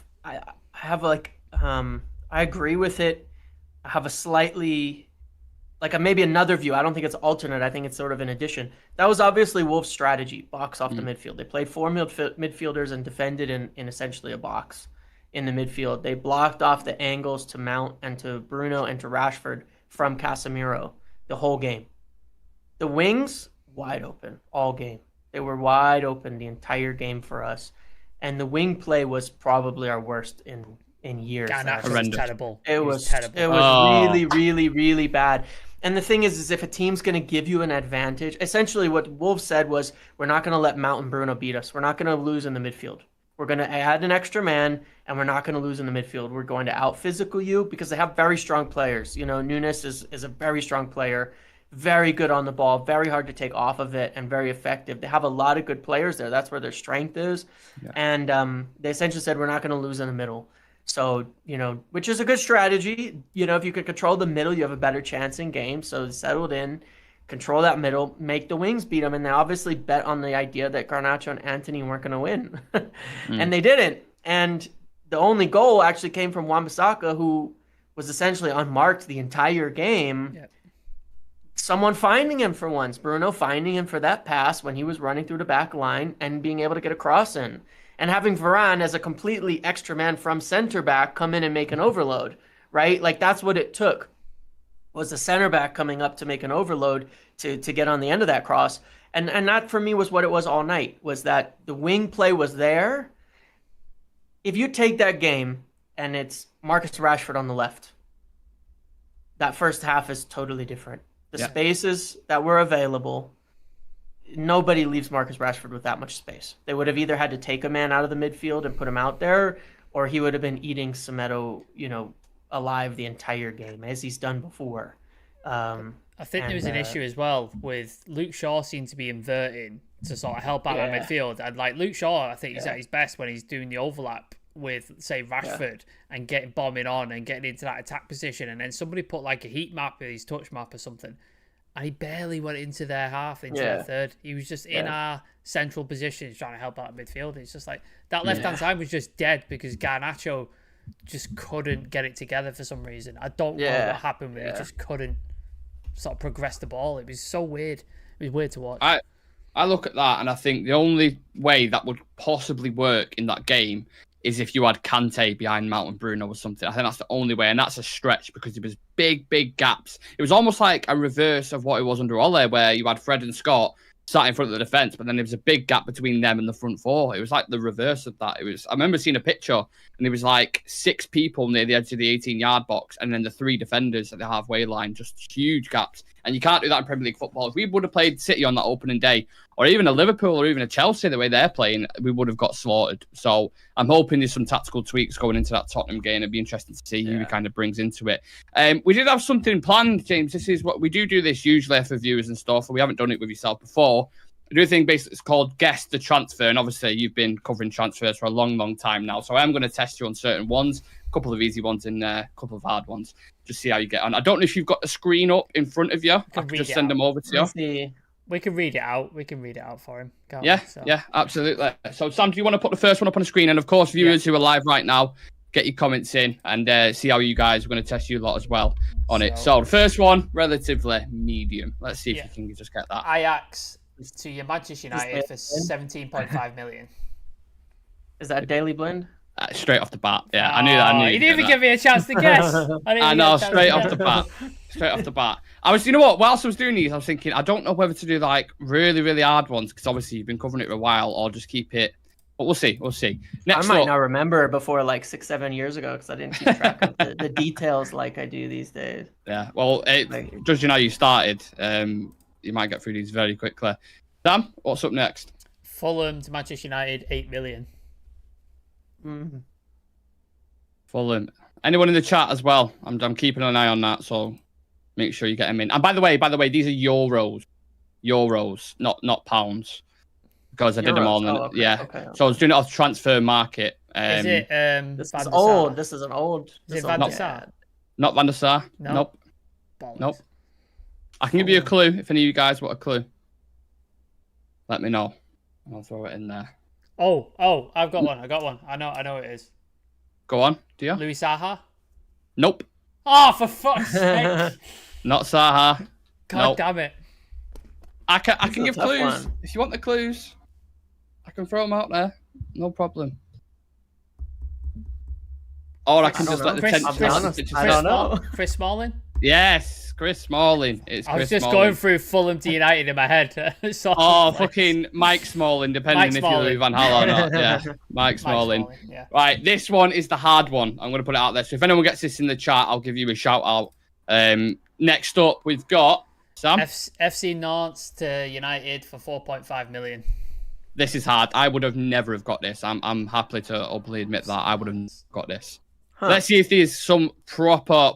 agree with it. I have a slightly, maybe another view. I don't think it's alternate. I think it's sort of an addition. That was obviously Wolves' strategy, box off the midfield. They played 4 midfielders and defended in essentially a box in the midfield. They blocked off the angles to Mount and to Bruno and to Rashford from Casemiro the whole game. The wings, wide open all game. They were wide open the entire game for us. And the wing play was probably our worst in years. Was terrible. It was terrible. It was really, really, really bad. And the thing is if a team's going to give you an advantage, essentially what Wolves said was, we're not going to let Mount and Bruno beat us. We're not going to lose in the midfield. We're going to add an extra man, and we're not going to lose in the midfield. We're going to out-physical you, because they have very strong players. Nunes is a very strong player, very good on the ball, very hard to take off of it, and very effective. They have a lot of good players there. That's where their strength is. Yeah. And they essentially said, we're not going to lose in the middle. So, which is a good strategy. If you could control the middle, you have a better chance in games. So settled in, control that middle, make the wings beat them. And they obviously bet on the idea that Garnacho and Antony weren't going to win. And they didn't. And the only goal actually came from Wan-Bissaka, who was essentially unmarked the entire game. Yep. Someone finding him for once. Bruno finding him for that pass when he was running through the back line and being able to get a cross in. And having Varane as a completely extra man from center back come in and make an overload, right? That's what it took, was the center back coming up to make an overload to get on the end of that cross. And that for me was what it was all night, was that the wing play was there. If you take that game and it's Marcus Rashford on the left, that first half is totally different. The spaces that were available, nobody leaves Marcus Rashford with that much space. They would have either had to take a man out of the midfield and put him out there, or he would have been eating Semedo, alive the entire game, as he's done before. I think there was an issue as well with Luke Shaw seemed to be inverting to sort of help out at midfield. And like Luke Shaw, I think he's at his best when he's doing the overlap with, say, Rashford and getting bombing on and getting into that attack position. And then somebody put like a heat map or his touch map or something. And he barely went into their half, into their third. He was just in our central positions trying to help out at midfield. It's just like that left-hand side was just dead because Garnacho just couldn't get it together for some reason. I don't know what happened with it. He just couldn't sort of progress the ball. It was so weird. It was weird to watch. I look at that and I think the only way that would possibly work in that game is if you had Kante behind Mount and Bruno or something. I think that's the only way, and that's a stretch because there was big gaps. It was almost like a reverse of what it was under Ole, where you had Fred and Scott sat in front of the defence, but then there was a big gap between them and the front four. It was like the reverse of that. I remember seeing a picture, and it was like 6 people near the edge of the 18-yard box, and then the 3 defenders at the halfway line, just huge gaps. And you can't do that in Premier League football. If we would have played City on that opening day, or even a Liverpool or even a Chelsea, the way they're playing, we would have got slaughtered. So I'm hoping there's some tactical tweaks going into that Tottenham game. It'd be interesting to see who he kind of brings into it. We did have something planned, James. This is what we do this usually for viewers and stuff. We haven't done it with yourself before. I do a thing basically it's called Guess the Transfer. And obviously you've been covering transfers for a long time now. So I'm going to test you on certain ones, a couple of easy ones and a couple of hard ones. Just see how you get on. I don't know if you've got the screen up in front of you. I can just send them over to you. We can read it out. We can read it out for him. Yeah, absolutely. So, Sam, do you want to put the first one up on the screen? And, of course, viewers who are live right now, get your comments in and see how you guys are going to test you a lot as well on it. So, the first one, relatively medium. Let's see if you can just get that. Ajax to your Manchester United for 17.5 million. Is that Daily Blend? Straight off the bat. Yeah, I knew that. You didn't even give me a chance to guess. I know, straight off the bat. Straight off the bat. You know what? Whilst I was doing these, I was thinking, I don't know whether to do like really hard ones because obviously you've been covering it for a while, or just keep it. But we'll see. Next I might not remember before like 6-7 years ago because I didn't keep track of the details like I do these days. Yeah. Well, judging how you started, you might get through these very quickly. Sam, what's up next? Fulham to Manchester United, 8 million. Mm-hmm. Fulham. Anyone in the chat as well? I'm keeping an eye on that, so make sure you get them in. And by the way, these are euros, not pounds, because I did them all. Okay. So I was doing it off Transfer Market. Is it? This is old. This is an old. Is it Van der Sar? Not Van der Sar. Nope. I can give you a clue if any of you guys want a clue. Let me know. I'll throw it in there. Oh! I've got one. I know what it is. Go on, do you? Louis Saha? Nope. Oh, for fuck's sake! Not Saha. God damn it! I can give clues if you want the clues. I can throw them out there. No problem. Or I can just let the tension. I don't know. Chris Smalling? Yes, Chris Smalling. I was just going through Fulham to United in my head. Fucking Mike Smalling, depending if you leave Van Hal or not. Yeah, Mike Smalling. Yeah. Right, this one is the hard one. I'm going to put it out there. So if anyone gets this in the chat, I'll give you a shout out. Next up, we've got Sam. FC Nantes to United for 4.5 million. This is hard. I would have never got this. I'm happy to openly admit that I would have got this. Huh. Let's see if there's some proper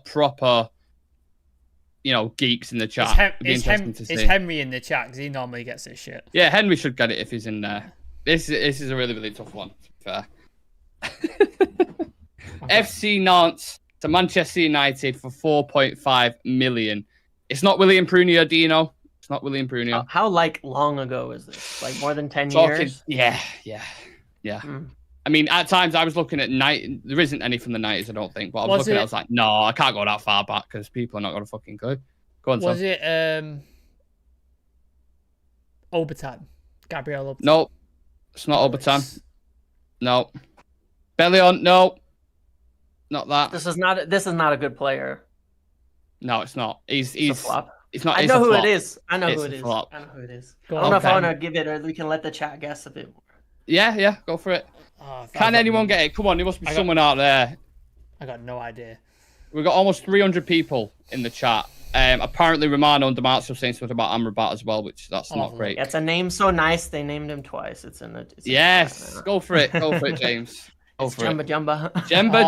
geeks in the chat. Is Henry in the chat? Because he normally gets this shit. Yeah, Henry should get it if he's in there. This is a really tough one. Fair. FC Nantes to Manchester United for 4.5 million. It's not William Prunier, do you know? It's not William Prunier. How long ago is this? Like more than 10 years? Yeah. I mean, at times I was looking at there isn't any from the 90s, I don't think. But I was looking, I was like, no, I can't go that far back because people are not going to fucking go. Go on, Was it Obertan? Gabriel Obertan? No, it's not Obertan. No. Bellion, no. Not that. This is not a good player. No, it's not. He's a flop. It's not. I know who it is. I know who it is. I don't know if I want to give it or we can let the chat guess a bit more. Yeah, go for it. Can anyone get it? Come on, there must be someone out there. I got no idea. We've got almost 300 people in the chat. Apparently, Romano and Damarcio saying something about Amrabat as well, which that's not great. It's a name so nice they named him twice. It's in the. Yes, go for it. Go for it, James. Go for it. Jemba. Jemba.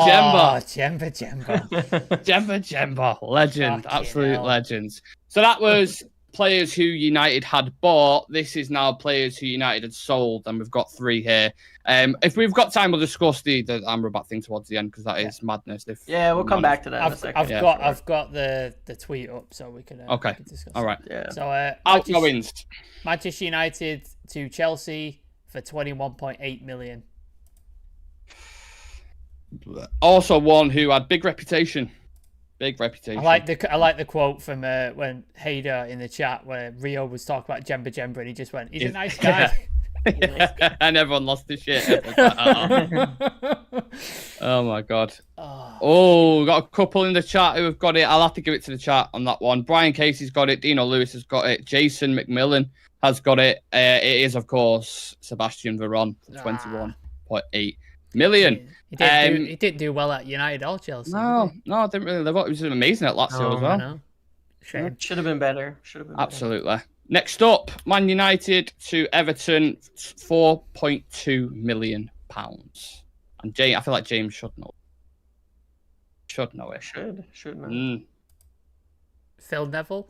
Legend. Fucking Absolute hell. legends. So that was players who United had bought. This is now players who United had sold, and we've got 3 here. If we've got time, we'll discuss the Amrabat thing towards the end because that is madness. We'll come back to that in a second. I've got the tweet up so we can okay. we can discuss. All right. Yeah. So outgoings. Manchester United to Chelsea for 21.8 million. Also one who had big reputation. Big reputation. I like the quote from when Hader in the chat where Rio was talking about Jemba and he just went, "He's a nice guy." And everyone lost their shit. Oh my god. Oh, got a couple in the chat who have got it. I'll have to give it to the chat on that one. Brian Casey's got it. Dino Lewis has got it. Jason McMillan has got it. It is, of course, Sebastian Veron for 21.8 million. He didn't do well at United or Chelsea. No, I didn't really live up. He was amazing at Lazio as well. I know. Shame. Should have been better. Absolutely. Next up, Man United to Everton, £4.2 million. And James, I feel like James should know. Should know it. Should know. Phil Neville.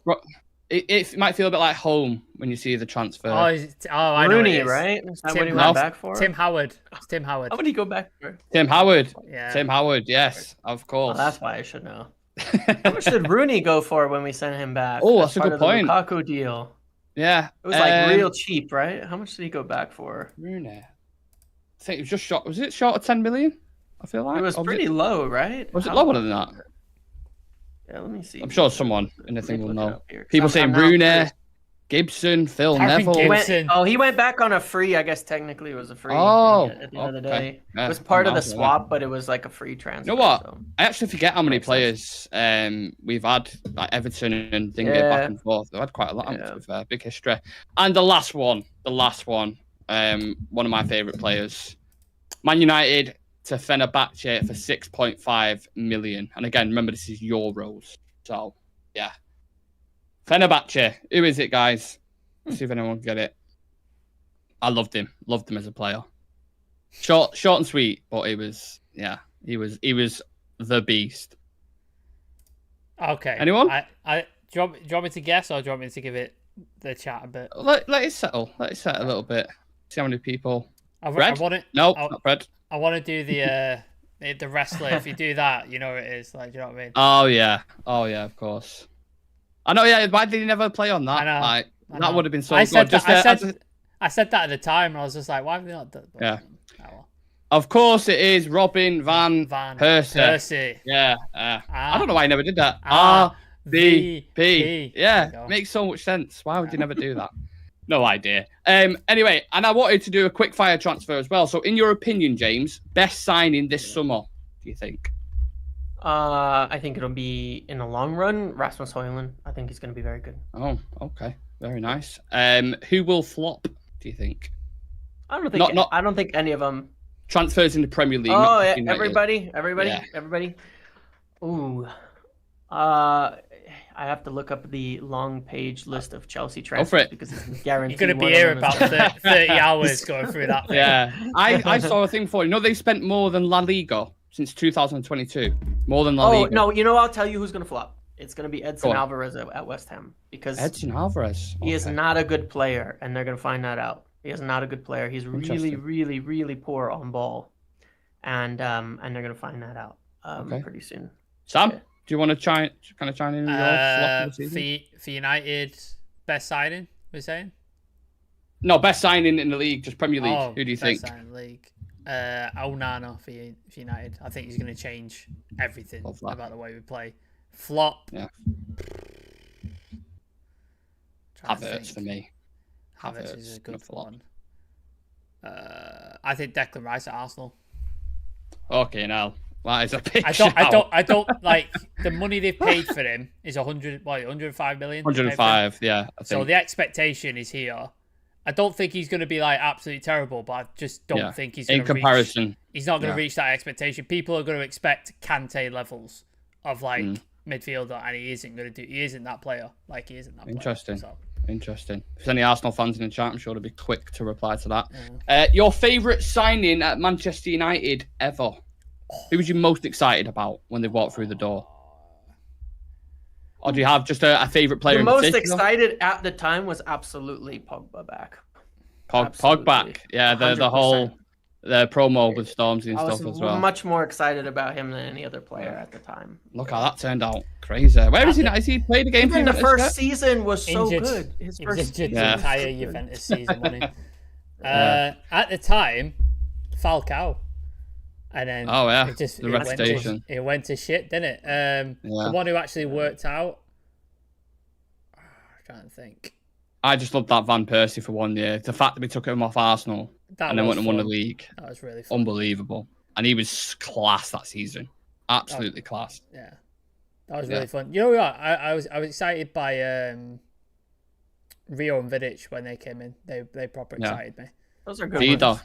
It might feel a bit like home when you see the transfer. I know Rooney, it is. right? Is that what he No. went back for? Tim Howard. It's Tim Howard. How would he go back for? Tim Howard. Yeah. Tim Howard, yes, of course. Well, that's why I should know. How much did Rooney go for when we sent him back? Oh, as that's a part good of the point. Lukaku deal. Yeah. It was like real cheap, right? How much did he go back for? Rooney. I think it was just short. Was it short of 10 million? I feel like It was pretty low, right? Was it lower than that? Yeah, let me see. I'm sure someone in the thing will Look it know. up here, 'cause People I'm saying now Rooney, curious. Gibson, Phil Harry Neville. Gibson. He went back on a free. I guess technically it was a free. Oh, at the end of the okay. day, Yeah, it was part of I'm the out for that. swap, but it was like a free transfer. You know what? So. I actually forget how many Makes players we've had, like Everton and Dingay back and forth. They've had quite a lot, to be fair. Big history. And the last one, one of my favourite players, Man United to Fenerbahce for 6.5 million. And again, remember this is Euros, so yeah. Fenerbahce, who is it, guys? Let's see if anyone can get it. I loved him as a player. Short and sweet, but he was the beast. Okay. Anyone? Do you want me to guess or do you want me to give it the chat a bit? Let it settle. Let it settle a little bit. See how many people. Fred? Not Fred. I want to do the wrestler. If you do that, you know what it is. Like, do you know what I mean? Oh yeah, of course. I know. Yeah, why did he never play on that? I know. Like, I that know. would have been so I good. said that at the time, and I was just like, why have we not done that? Yeah. Oh, well. Of course, it is Robin van Persie. Yeah. I don't know why I never did that. RVP. Yeah, makes so much sense. Why would you never do that? No idea. Anyway, and I wanted to do a quick fire transfer as well. So, in your opinion, James, best signing this summer? Do you think? I think it'll be in the long run. Rasmus Højlund. I think he's going to be very good. Oh, okay, very nice. Who will flop? Do you think? I don't think any of them. Transfers in the Premier League. Oh, yeah, everybody. Ooh. I have to look up the long page list of Chelsea transfers because it's guaranteed. You're going to be here about 30 hours going through that thing. Yeah. I saw a thing for you. They spent more than La Liga since 2022. More than La Liga. Oh, no, I'll tell you who's going to flop. It's going to be Edson Alvarez at West Ham because Edson Alvarez. He is not a good player, and they're going to find that out. He is not a good player. He's really, really, really poor on ball, and they're going to find that out pretty soon. Sam, do you want to chime in? For United, best signing, we're saying? No, best signing in the league, just Premier League. Who do you think? Best signing in the league. Onana for United. I think he's going to change everything about the way we play. Flop. Yeah. Havertz for me. Havertz is a good one. I think Declan Rice at Arsenal. Okay, now that is a big I don't like the money they've paid for him is 105 million. 105, yeah. I think. So the expectation is here. I don't think he's going to be like absolutely terrible, but I just don't think he's going to comparison. He's not going to reach that expectation. People are going to expect Kante levels of like midfielder, and he isn't going to do. He isn't that player. Like he isn't that. Interesting. Player, so. Interesting. If there's any Arsenal fans in the chat, I'm sure they'll be quick to reply to that. Your favourite signing at Manchester United ever? Who was you most excited about when they walked through the door? Or do you have just a favourite player? The most excited at the time was absolutely Pogba back. Pog back. Yeah, the whole promo with Stormzy and stuff as well. I was much more excited about him than any other player at the time. Look how that turned out. Crazy. Where is he now? Has he played a game? Even the first season was so Injured. good. He was injured the entire Juventus season, wasn't he? At the time, Falcao. And then it went to shit, didn't it? The one who actually worked out. I'm trying to think. I just loved that Van Persie for 1 year. The fact that we took him off Arsenal and then went and won the league. That was really fun. Unbelievable. And he was class that season. Absolutely class. Yeah. That was really fun. You know what? I was excited by Rio and Vidic when they came in. They proper excited me. Those are good ones.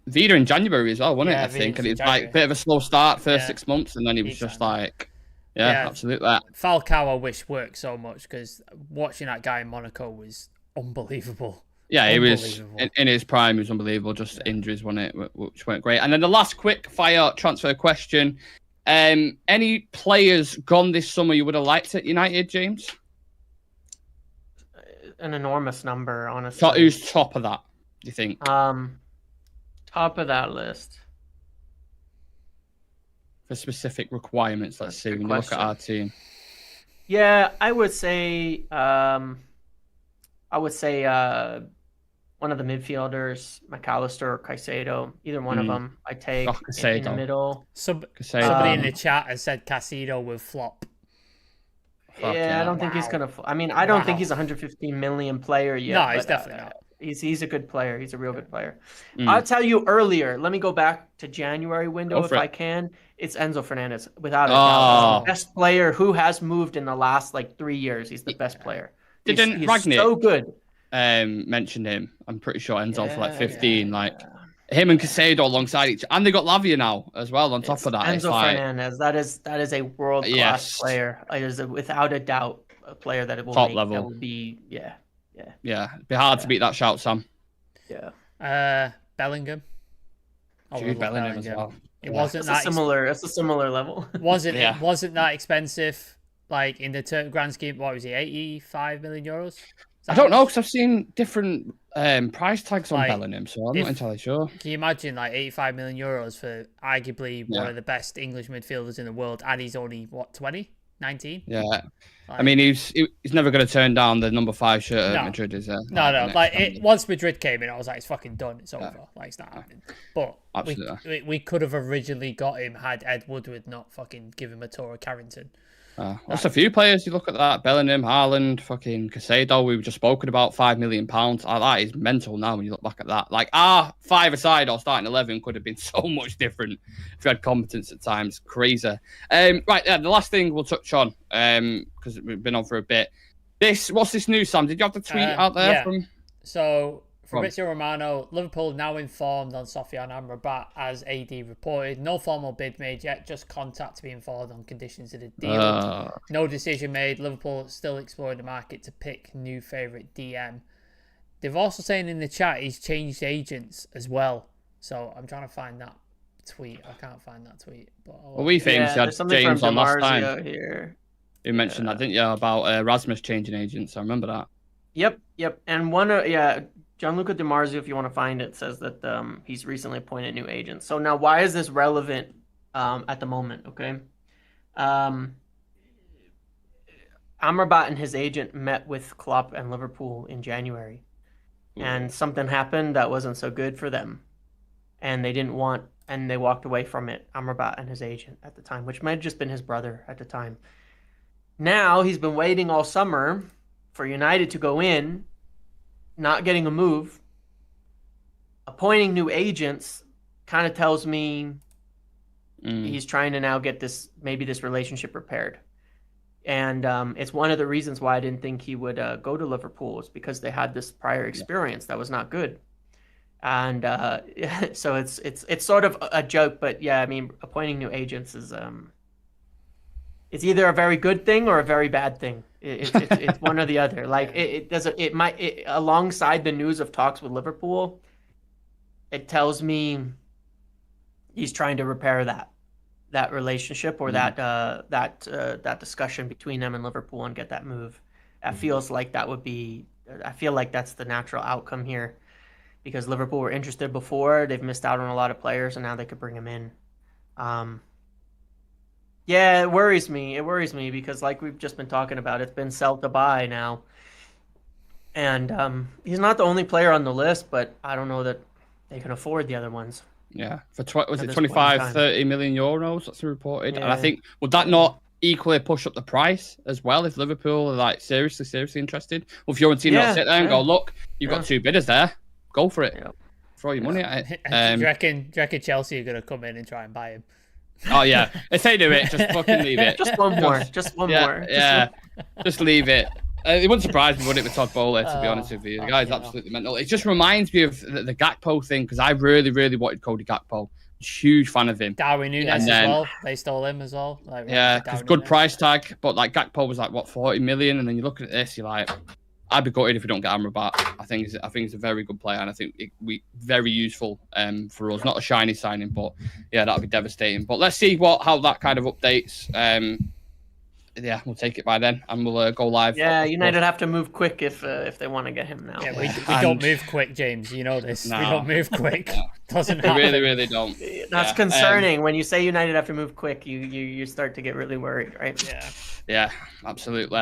Vida in January as well, wasn't it? I think. And it's January. like a bit of a slow start, first 6 months, and then he was just like, absolutely. Falcao, I wish worked so much because watching that guy in Monaco was unbelievable. Yeah, he was in his prime. He was unbelievable. Just injuries, wasn't it? Which weren't great. And then the last quick fire transfer question: any players gone this summer you would have liked at United, James? An enormous number, honestly. Who's top of that? Do you think? Top of that list. For specific requirements, let's see. When you look at our team. Yeah, I would say one of the midfielders, McAllister or Caicedo, either one of them. I take in the middle. Somebody in the chat has said Caicedo will flop. I don't think he's gonna. I mean, I don't think he's a 115 million player yet. No, he's definitely not. He's a good player. He's a real good player. I'll tell you earlier. Let me go back to January window if I can. It's Enzo Fernandez, without a doubt. He's the best player who has moved in the last 3 years. He's the best player. He's Ragnick so good. Mentioned him. I'm pretty sure Enzo for 15. Him and Caicedo alongside each, and they got Lavia now as well. On top of that, Enzo Fernandez. That is a world class player. It is without a doubt a player that it will top level. That will be It'd be hard to beat that shout, Sam. Yeah. Bellingham. Bellingham as well. It wasn't that similar. It's a similar level. It wasn't that expensive. Like in the grand scheme, what was he? 85 million euros. I don't know because I've seen different price tags on Bellingham, so I'm not entirely sure. Can you imagine 85 million euros for arguably one of the best English midfielders in the world, and he's only 20, 19? Yeah. I mean, he's never going to turn down the number 5 shirt at Madrid, is there? No. Once Madrid came in, I was like, it's fucking done. It's over. It's not happening. But we could have originally got him had Ed Woodward not fucking give him a tour of Carrington. That's a few players. You look at that: Bellingham, Haaland, fucking Caicedo. We've just spoken about £5 million. That is mental now when you look back at that. Our 5-a-side or starting 11 could have been so much different if we had competence at times. Crazy. The last thing we'll touch on because we've been on for a bit. What's this news, Sam? Did you have the tweet out there from? So. Fabrizio Romano, Liverpool now informed on Sofiane Amrabat as AD reported. No formal bid made yet, just contact to be informed on conditions of the deal. No decision made. Liverpool still exploring the market to pick new favourite DM. They've also saying in the chat he's changed agents as well. So I'm trying to find that tweet. I can't find that tweet. But we think had James on last time. Here. You mentioned that, didn't you, about Rasmus changing agents? I remember that. Yep. And Gianluca Di Marzio, if you want to find it, says that he's recently appointed new agents. So now, why is this relevant at the moment? Okay, Amrabat and his agent met with Klopp and Liverpool in January, and something happened that wasn't so good for them, and they walked away from it. Amrabat and his agent at the time, which might have just been his brother at the time. Now he's been waiting all summer for United to go in. Not getting a move, appointing new agents kind of tells me he's trying to now get this relationship repaired. And it's one of the reasons why I didn't think he would go to Liverpool is because they had this prior experience that was not good. And so it's sort of a joke, but yeah, I mean, appointing new agents is it's either a very good thing or a very bad thing. It's one or the other. Like alongside the news of talks with Liverpool, it tells me he's trying to repair that relationship or that discussion between them and Liverpool and get that move. That feels like that would be. I feel like that's the natural outcome here, because Liverpool were interested before. They've missed out on a lot of players, and now they could bring him in. Yeah, it worries me. It worries me because, like we've just been talking about, it's been sell to buy now. And he's not the only player on the list, but I don't know that they can afford the other ones. Yeah, was it 25, 30 million euros? That's reported. Yeah. And I think, would that not equally push up the price as well if Liverpool are like seriously interested? Well, if Fiorentina sit there and go, look, you've got 2 bidders there, go for it. Yeah. Throw your money at it. Do you reckon Chelsea are going to come in and try and buy him? Oh, yeah. If they do it, just fucking leave it. Just one more. Just one more. Yeah. Just leave it. It wouldn't surprise me, would it, with Todd Bowley, to be honest with you. The guy's absolutely mental. It just reminds me of the Gakpo thing, because I really, really wanted Cody Gakpo. Huge fan of him. Darwin Núñez as well. They stole him as well. Because good price tag. But like Gakpo was like, 40 million? And then you look at this, you're like, I'd be gutted if we don't get Amrabat. I think he's a very good player, and I think we very useful for us. Not a shiny signing, but yeah, that'd be devastating. But let's see how that kind of updates. Yeah, we'll take it by then, and we'll go live. Yeah, United have to move quick if they want to get him now. Yeah, we don't move quick, James. You know this. No, we don't move quick. Doesn't happen. We really, really don't. That's concerning. When you say United have to move quick, you start to get really worried, right? Yeah. Yeah, absolutely.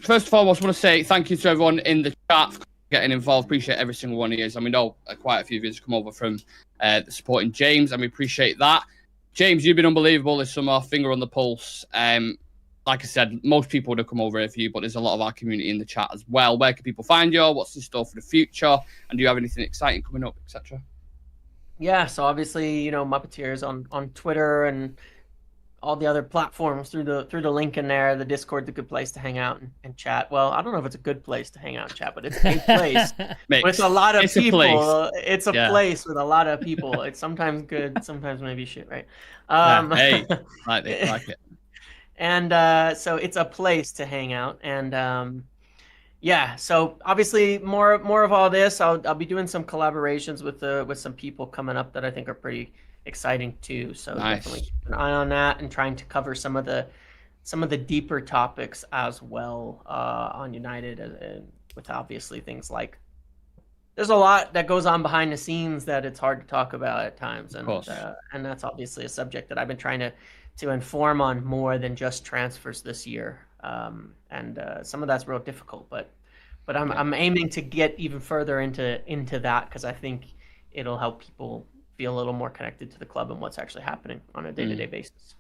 First of all, I just want to say thank you to everyone in the chat for getting involved. Appreciate every single one of you. And we know quite a few of you have come over from supporting James, and we appreciate that. James, you've been unbelievable this summer. Finger on the pulse. Like I said, most people would have come over here for you, but there's a lot of our community in the chat as well. Where can people find you? What's in store for the future? And do you have anything exciting coming up, etc.? Yeah, so obviously, Muppetiers on Twitter and all the other platforms through the link in there. The Discord's a good place to hang out and chat. Well, I don't know if it's a good place to hang out and chat, but it's a place with a lot of people. It's a place with a lot of people. It's sometimes good, sometimes maybe shit, right? Hey, like it. And so it's a place to hang out. And so obviously more of all this. I'll be doing some collaborations with some people coming up that I think are pretty exciting too. So definitely keep an eye on that and trying to cover some of the deeper topics as well on United, and with obviously things like there's a lot that goes on behind the scenes that it's hard to talk about at times, and that's obviously a subject that I've been trying to inform on more than just transfers this year, and some of that's real difficult, but I'm aiming to get even further into that, because I think it'll help people feel a little more connected to the club and what's actually happening on a day-to-day basis.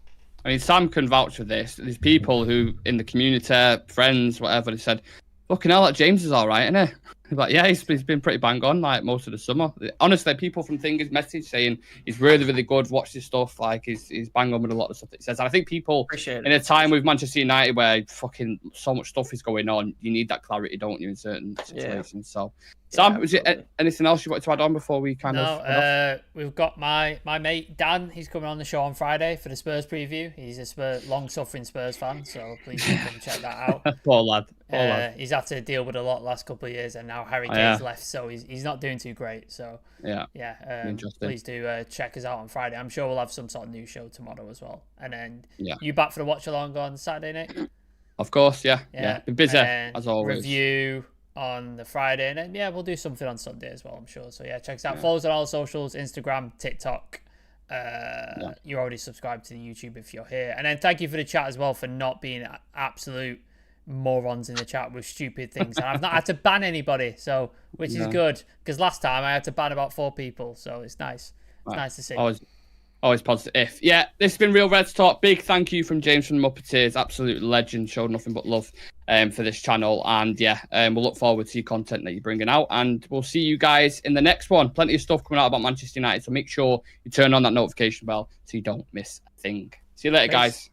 I mean, Sam can vouch for this. There's people who in the community, friends, whatever, they said, "Fucking hell, that James is all right, isn't he?" Like, yeah, he's been pretty bang on like most of the summer. Honestly, people from Thingers message saying he's really, really good. Watch his stuff. Like he's bang on with a lot of stuff that he says. And I think people in a time with Manchester United where fucking so much stuff is going on, you need that clarity, don't you, in certain situations? Yeah. So, Sam, was it anything else you wanted to add on before we we've got my mate Dan. He's coming on the show on Friday for the Spurs preview. He's a long-suffering Spurs fan, so please come check that out. Poor lad. He's had to deal with a lot the last couple of years, and now Harry Kane's left, so he's not doing too great. So please do check us out on Friday. I'm sure we'll have some sort of new show tomorrow as well. And then you back for the watch along on Saturday, Nick? Of course, yeah. Been busy as always. Review on the Friday, and then we'll do something on Sunday as well, I'm sure. So check us out. Follow us on all socials: Instagram, TikTok. You're already subscribed to the YouTube if you're here. And then thank you for the chat as well, for not being absolute morons in the chat with stupid things. And I've not had to ban anybody, so which is good, because last time I had to ban about 4 people, so it's nice. It's nice to see. Always positive. Yeah, this has been Real Reds Talk. Big thank you from James from Muppetiers. Absolute legend. Showed nothing but love for this channel. And we'll look forward to your content that you're bringing out. And we'll see you guys in the next one. Plenty of stuff coming out about Manchester United. So make sure you turn on that notification bell so you don't miss a thing. See you later, guys.